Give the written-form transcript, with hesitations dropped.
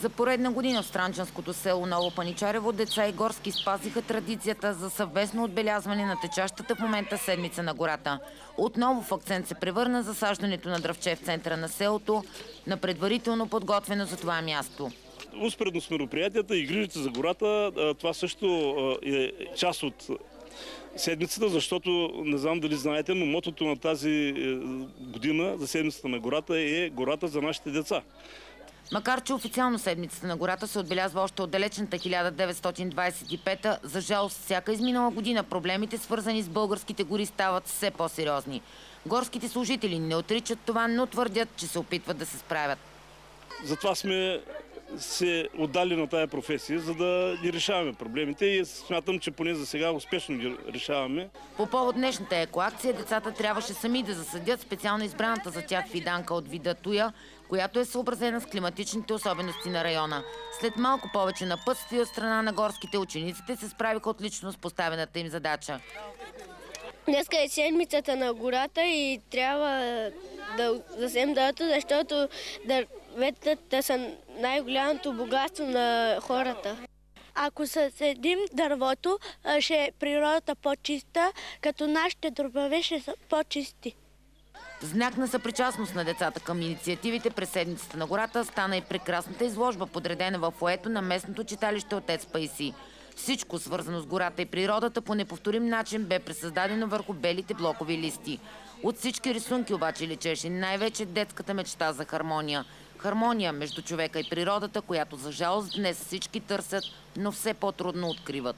За поредна година в странчанското село Ново Паничарево деца и горски спазиха традицията за съвместно отбелязване на течащата в момента седмица на гората. Отново в акцент се превърна засаждането на дръвче в центъра на селото, на предварително подготвено за това място. Успоредно с мероприятията и грижите за гората, това също е част от седмицата, защото не знам дали знаете, но мотото на тази година за седмицата на гората е "Гората за нашите деца". Макар че официално седмицата на гората се отбелязва още от далечната 1925-та, за жалост всяка изминала година проблемите, свързани с българските гори, стават все по-сериозни. Горските служители не отричат това, но твърдят, че се опитват да се справят. Затова сме се отдали на тая професия, за да ги решаваме проблемите и смятам, че поне за сега успешно ги решаваме. По повод днешната екоакция, децата трябваше сами да засадят специално избраната за тях фиданка от вида туя, която е съобразена с климатичните особености на района. След малко повече напътствие от страна на горските, учениците се справиха отлично с поставената им задача. Днеска е седмицата на гората и трябва да засеем дървета, защото дърветата са най-голямото богатство на хората. Ако съседим дървото, ще е природата по-чиста, като нашите дробове ще са по-чисти. Знак на съпричастност на децата към инициативите през седмицата на гората стана и прекрасната изложба, подредена в фоайето на местното читалище Отец Паисий. Всичко, свързано с гората и природата, по неповторим начин бе пресъздадено върху белите блокови листи. От всички рисунки обаче личеше най-вече детската мечта за хармония. Хармония между човека и природата, която за жалост днес всички търсят, но все по-трудно откриват.